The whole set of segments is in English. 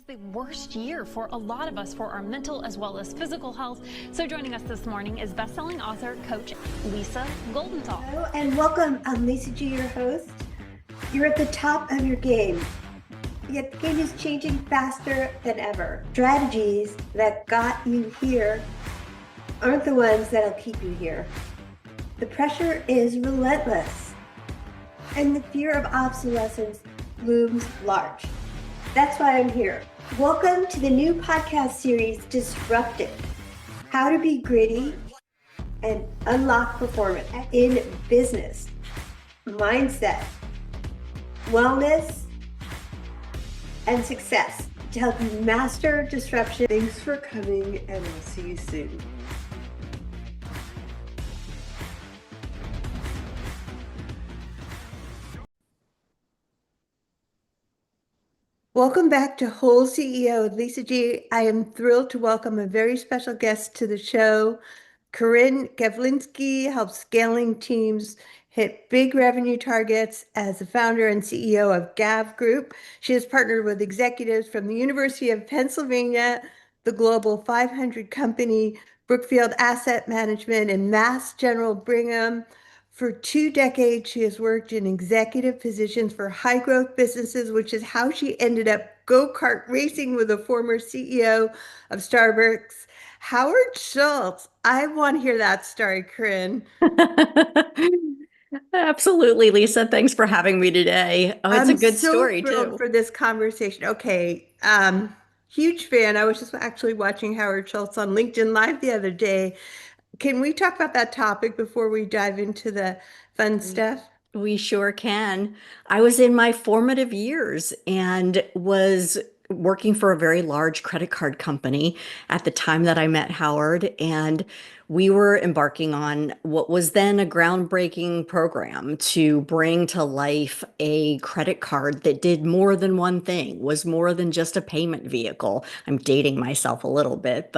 The worst year for a lot of us for our mental as well as physical health. So joining us this morning is best-selling author, coach Lisa Goldenthal. Hello and welcome. I'm Lisa G, your host. You're at the top of your game, yet the game is changing faster than ever. Strategies that got you here aren't the ones that'll keep you here. The pressure is relentless, and the fear of obsolescence looms large. That's why I'm here. Welcome to the new podcast series, Disruptive: How to Be Gritty and Unlock Performance in Business, Mindset, Wellness, and Success to help you master disruption. Thanks for coming, and I'll see you soon. Welcome back to WholeCEO with Lisa G. I am thrilled to welcome a very special guest to the show. Corinne Gavlinski helps scaling teams hit big revenue targets as the founder and CEO of Gav Group. She has partnered with executives from the University of Pennsylvania, the Global 500 company, Brookfield Asset Management, and Mass General Brigham. For 2 decades, she has worked in executive positions for high-growth businesses, which is how she ended up go-kart racing with the former CEO of Starbucks, Howard Schultz. I want to hear that story, Corinne. Absolutely, Lisa. Thanks for having me today. Oh, it's a good story, I'm so thrilled too. for this conversation. Okay, huge fan. I was just actually watching Howard Schultz on LinkedIn Live the other day. Can we talk about that topic before we dive into the fun stuff? We sure can. I was in my formative years and was working for a very large credit card company at the time that I met Howard. And we were embarking on what was then a groundbreaking program to bring to life a credit card that did more than one thing, was more than just a payment vehicle. I'm dating myself a little bit,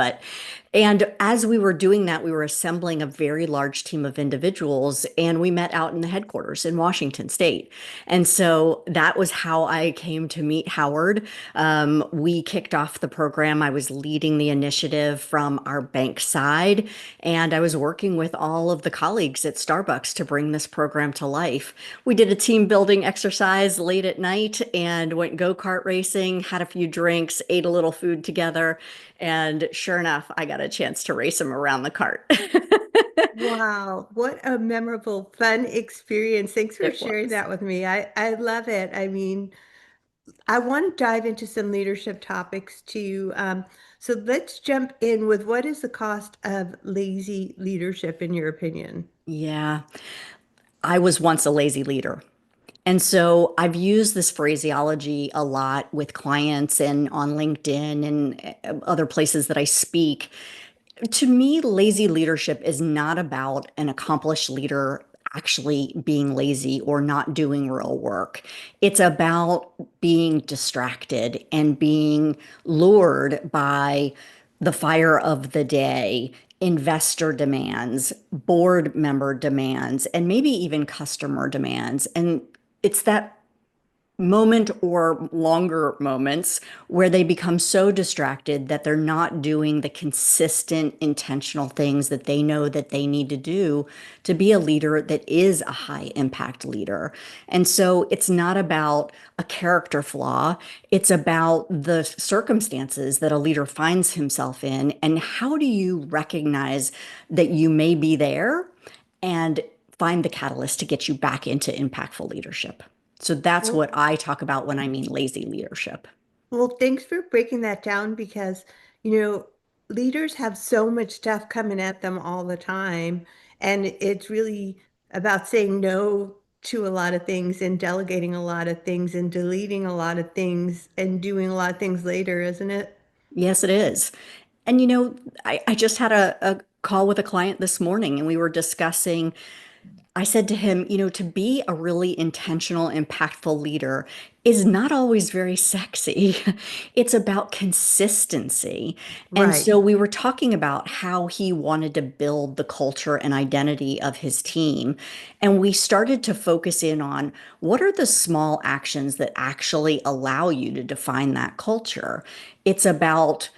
and as we were doing that, we were assembling a very large team of individuals, and we met out in the headquarters in Washington State. And so that was how I came to meet Howard. We kicked off the program. I was leading the initiative from our bank side, and I was working with all of the colleagues at Starbucks to bring this program to life. We did a team building exercise late at night and went go-kart racing, had a few drinks, ate a little food together. And sure enough, I got a chance to race him around the cart. Wow, what a memorable, fun experience. Thanks for It sharing was. that with me. I love it. I mean, I want to dive into some leadership topics too. So let's jump in with what is the cost of lazy leadership, in your opinion? Yeah. I was once a lazy leader. And so I've used this phraseology a lot with clients and on LinkedIn and other places that I speak. To me, lazy leadership is not about an accomplished leader actually being lazy or not doing real work. It's about being distracted and being lured by the fire of the day, investor demands, board member demands, and maybe even customer demands. And it's that moment or longer moments where they become so distracted that they're not doing the consistent, intentional things that they know that they need to do to be a leader that is a high impact leader. And so it's not about a character flaw. It's about the circumstances that a leader finds himself in. And how do you recognize that you may be there and find the catalyst to get you back into impactful leadership? So that's Well, what I talk about when I mean lazy leadership. well, thanks for breaking that down because, leaders have so much stuff coming at them all the time. And it's really about saying no to a lot of things and delegating a lot of things and deleting a lot of things and doing a lot of things later, isn't it? Yes, it is. And I just had a call with a client this morning and we were discussing I said to him, to be a really intentional, impactful leader is not always very sexy. It's about consistency. And Right. so we were talking about how he wanted to build the culture and identity of his team. And we started to focus in on what are the small actions that actually allow you to define that culture. It's about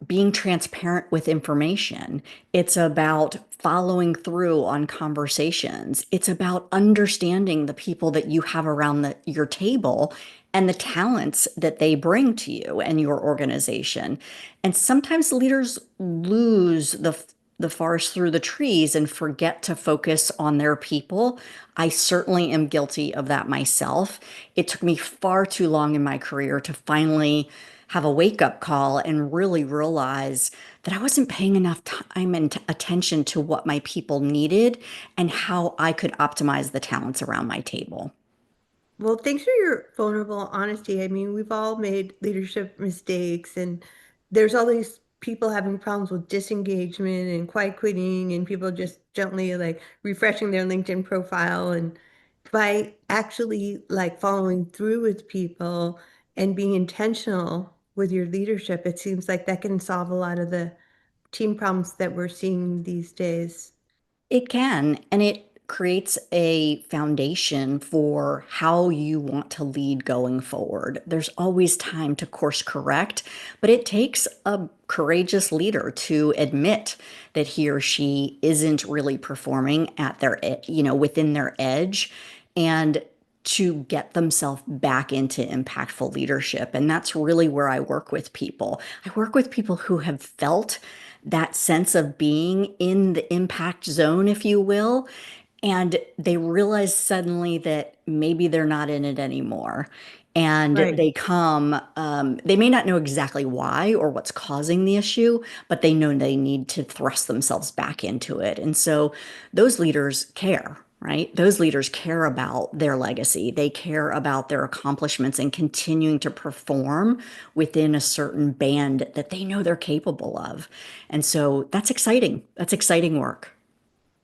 being transparent with information. It's about following through on conversations. It's about understanding the people that you have around your table and the talents that they bring to you and your organization. And sometimes leaders lose the forest through the trees and forget to focus on their people. I certainly am guilty of that myself. It took me far too long in my career to finally have a wake up call and really realize that I wasn't paying enough time and attention to what my people needed and how I could optimize the talents around my table. Well, thanks for your vulnerable honesty. I mean, we've all made leadership mistakes, and there's all these people having problems with disengagement and quiet quitting, and people just gently like refreshing their LinkedIn profile. And by actually like following through with people and being intentional with your leadership, it seems like that can solve a lot of the team problems that we're seeing these days. It can, and it creates a foundation for how you want to lead going forward. There's always time to course correct, but it takes a courageous leader to admit that he or she isn't really performing at within their edge and to get themselves back into impactful leadership. And that's really where I work with people. I work with people who have felt that sense of being in the impact zone, if you will. And they realize suddenly that maybe they're not in it anymore. And Right. they may not know exactly why or what's causing the issue, but they know they need to thrust themselves back into it. And so those leaders care, right? Those leaders care about their legacy. They care about their accomplishments and continuing to perform within a certain band that they know they're capable of. And so that's exciting. That's exciting work.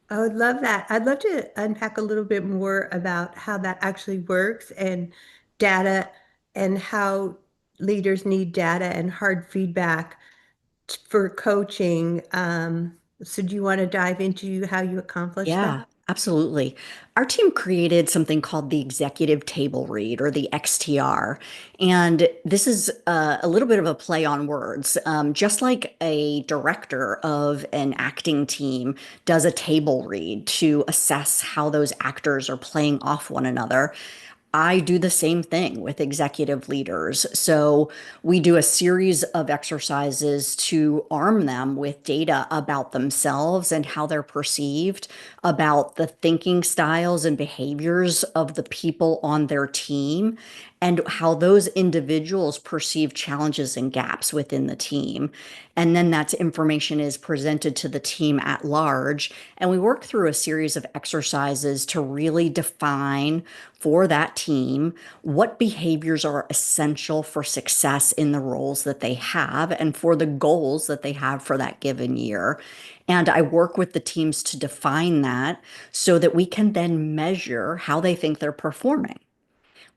I would love that. I'd love to unpack a little bit more about how that actually works and data and how leaders need data and hard feedback for coaching. So do you want to dive into how you accomplish Yeah, that? absolutely. Our team created something called the Executive Table Read or the XTR. And this is a little bit of a play on words. Just like a director of an acting team does a table read to assess how those actors are playing off one another. I do the same thing with executive leaders. So we do a series of exercises to arm them with data about themselves and how they're perceived, about the thinking styles and behaviors of the people on their team, and how those individuals perceive challenges and gaps within the team. And then that information is presented to the team at large. And we work through a series of exercises to really define for that team what behaviors are essential for success in the roles that they have and for the goals that they have for that given year. And I work with the teams to define that so that we can then measure how they think they're performing.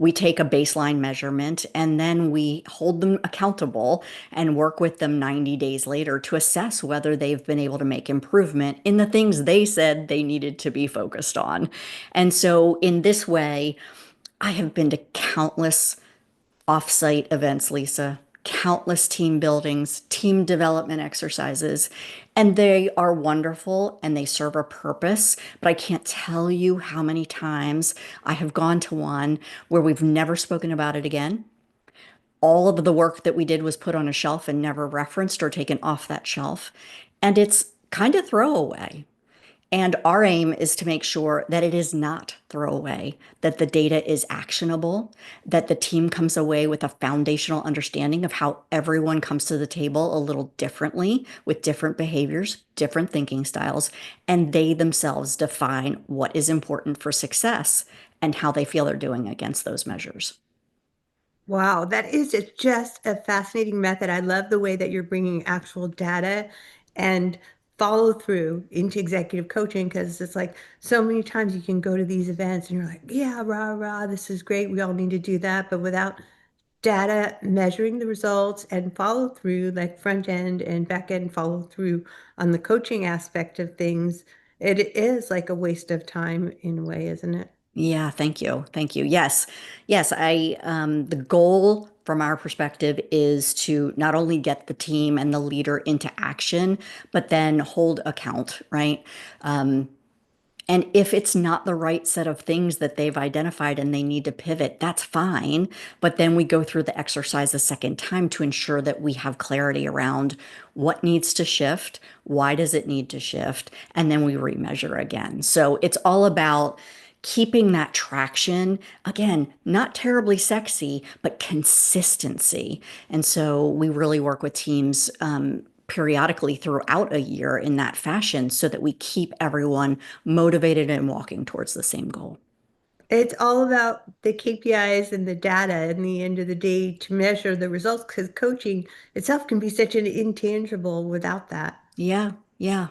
We take a baseline measurement and then we hold them accountable and work with them 90 days later to assess whether they've been able to make improvement in the things they said they needed to be focused on. And so, in this way, I have been to countless offsite events, Lisa, countless team buildings, team development exercises, and they are wonderful and they serve a purpose. But I can't tell you how many times I have gone to one where we've never spoken about it again. All of the work that we did was put on a shelf and never referenced or taken off that shelf. And it's kind of throwaway. And our aim is to make sure that it is not throwaway, that the data is actionable, that the team comes away with a foundational understanding of how everyone comes to the table a little differently with different behaviors, different thinking styles, and they themselves define what is important for success and how they feel they're doing against those measures. Wow, that is just a fascinating method. I love the way that you're bringing actual data and follow through into executive coaching, because it's like so many times you can go to these events and you're like, yeah, rah, rah, this is great. We all need to do that. But without data measuring the results and follow through, like front end and back end follow through on the coaching aspect of things, it is like a waste of time in a way, isn't it? Yeah, thank you. Thank you. Yes. Yes, the goal from our perspective is to not only get the team and the leader into action, but then hold account, right? Um, and if it's not the right set of things that they've identified and they need to pivot, that's fine. But then we go through the exercise a second time to ensure that we have clarity around what needs to shift, why does it need to shift, and then we remeasure again. So it's all about keeping that traction, again, not terribly sexy, but consistency. And so we really work with teams periodically throughout a year in that fashion so that we keep everyone motivated and walking towards the same goal. It's all about the KPIs and the data at the end of the day to measure the results, because coaching itself can be such an intangible without that. Yeah, yeah.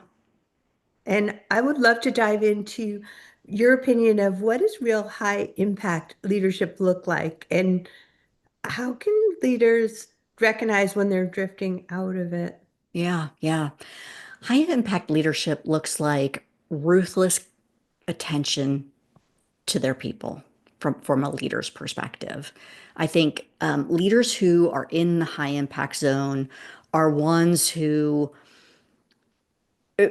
And I would love to dive into your opinion of what does real high impact leadership look like, and how can leaders recognize when they're drifting out of it? Yeah, yeah. High impact leadership looks like ruthless attention to their people from a leader's perspective. I think leaders who are in the high impact zone are ones who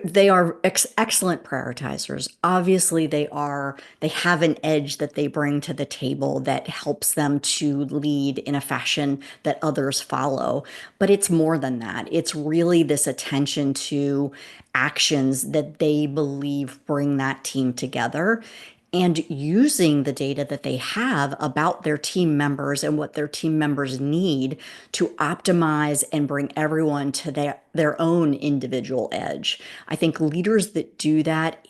they are excellent prioritizers. Obviously, they have an edge that they bring to the table that helps them to lead in a fashion that others follow. But it's more than that. It's really this attention to actions that they believe bring that team together, and using the data that they have about their team members and what their team members need to optimize and bring everyone to their own individual edge. I think leaders that do that,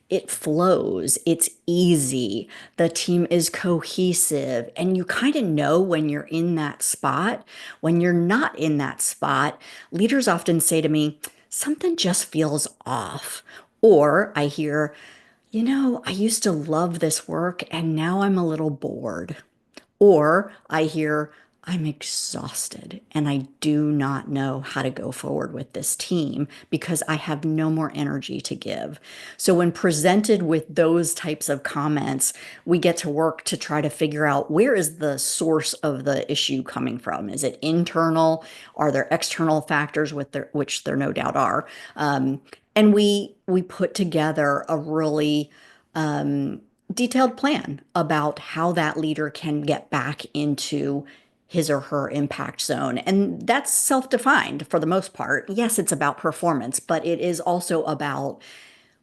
it flows, it's easy, the team is cohesive, and you kind of know when you're in that spot. When you're not in that spot, leaders often say to me, something just feels off. Or I hear, I used to love this work and now I'm a little bored. Or I hear, I'm exhausted and I do not know how to go forward with this team because I have no more energy to give. So, when presented with those types of comments, we get to work to try to figure out, where is the source of the issue coming from? Is it internal? Are there external factors which there no doubt are? And we put together a really detailed plan about how that leader can get back into his or her impact zone. And that's self-defined for the most part. Yes, it's about performance, but it is also about,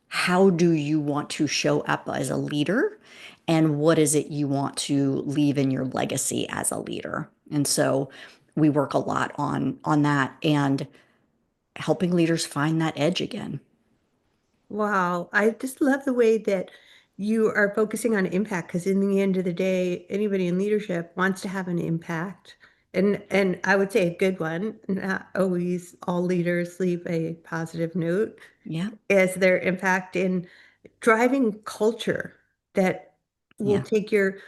how do you want to show up as a leader? And what is it you want to leave in your legacy as a leader? And so we work a lot on that and helping leaders find that edge again. Wow, I just love the way that you are focusing on impact, because in the end of the day, anybody in leadership wants to have an impact. And I would say a good one. Not always all leaders leave a positive note Yeah. as their impact in driving culture that will Yeah. take your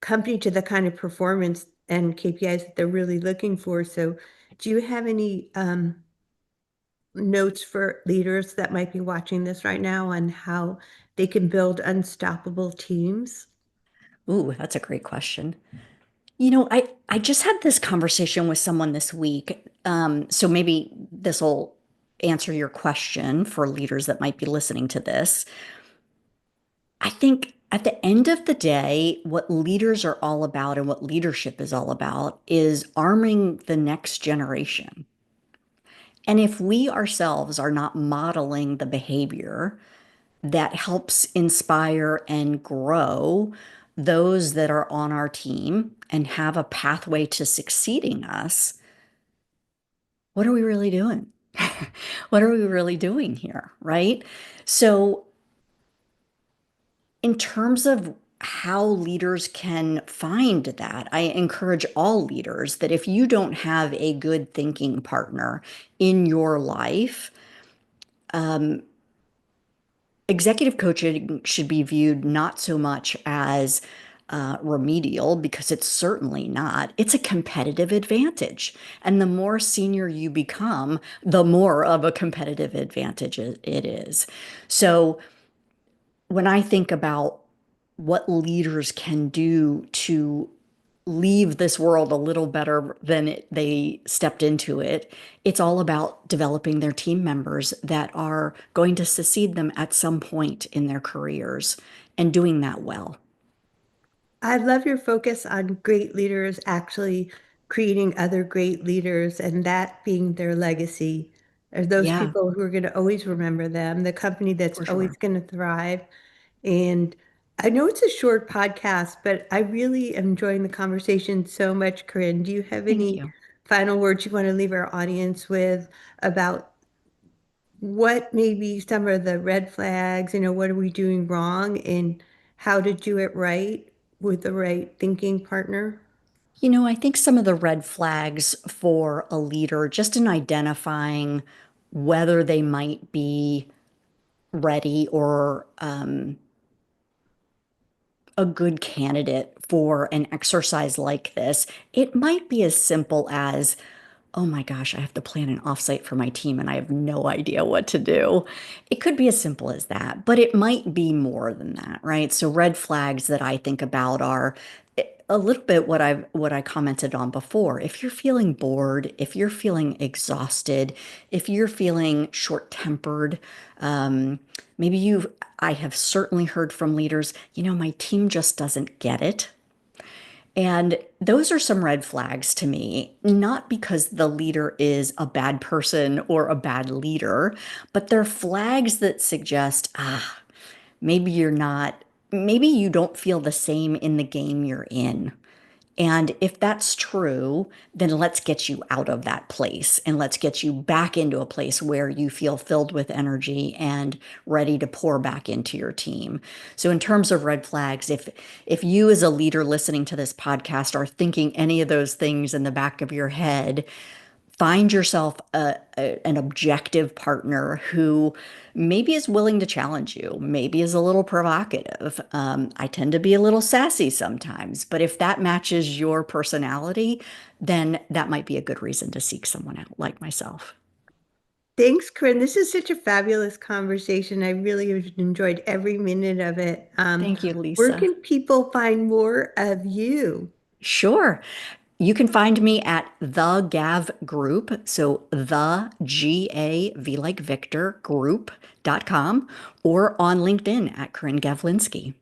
company to the kind of performance and KPIs that they're really looking for. So do you have any notes for leaders that might be watching this right now on how they can build unstoppable teams? Ooh, that's a great question. I just had this conversation with someone this week. So maybe this will answer your question for leaders that might be listening to this. I think at the end of the day, what leaders are all about and what leadership is all about is arming the next generation. And if we ourselves are not modeling the behavior that helps inspire and grow those that are on our team and have a pathway to succeeding us, what are we really doing? What are we really doing here, right? So, in terms of how leaders can find that, I encourage all leaders that if you don't have a good thinking partner in your life, executive coaching should be viewed not so much as remedial, because it's certainly not. It's a competitive advantage. And the more senior you become, the more of a competitive advantage it is. So when I think about what leaders can do to leave this world a little better than they stepped into it, it's all about developing their team members that are going to succeed them at some point in their careers and doing that well. I love your focus on great leaders actually creating other great leaders and that being their legacy. Are those Yeah, people who are going to always remember them, the company that's for always sure. going to thrive. And I know it's a short podcast, but I really am enjoying the conversation so much, Corinne. Do you have Thank any you. final words you want to leave our audience with about what may be some of the red flags, what are we doing wrong and how to do it right with the right thinking partner? I think some of the red flags for a leader, just in identifying whether they might be ready or a good candidate for an exercise like this, it might be as simple as, oh my gosh, I have to plan an offsite for my team and I have no idea what to do. It could be as simple as that, but it might be more than that, right? So red flags that I think about are a little bit what I commented on before. If you're feeling bored, if you're feeling exhausted, if you're feeling short-tempered, um, maybe I have certainly heard from leaders, my team just doesn't get it. And those are some red flags to me, not because the leader is a bad person or a bad leader, but they're flags that suggest, maybe maybe you don't feel the same in the game you're in. And if that's true, then let's get you out of that place and let's get you back into a place where you feel filled with energy and ready to pour back into your team. So in terms of red flags, if you as a leader listening to this podcast are thinking any of those things in the back of your head, find yourself an objective partner who maybe is willing to challenge you, maybe is a little provocative. I tend to be a little sassy sometimes, but if that matches your personality, then that might be a good reason to seek someone out like myself. Thanks, Corinne. This is such a fabulous conversation. I really have enjoyed every minute of it. Thank you, Where Lisa. can people find more of you? Sure. You can find me at the Gav Group, so the GAV like Victor group.com, or on LinkedIn at Corinne Gavlinski.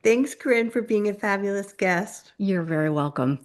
Thanks, Corinne, for being a fabulous guest. You're very welcome.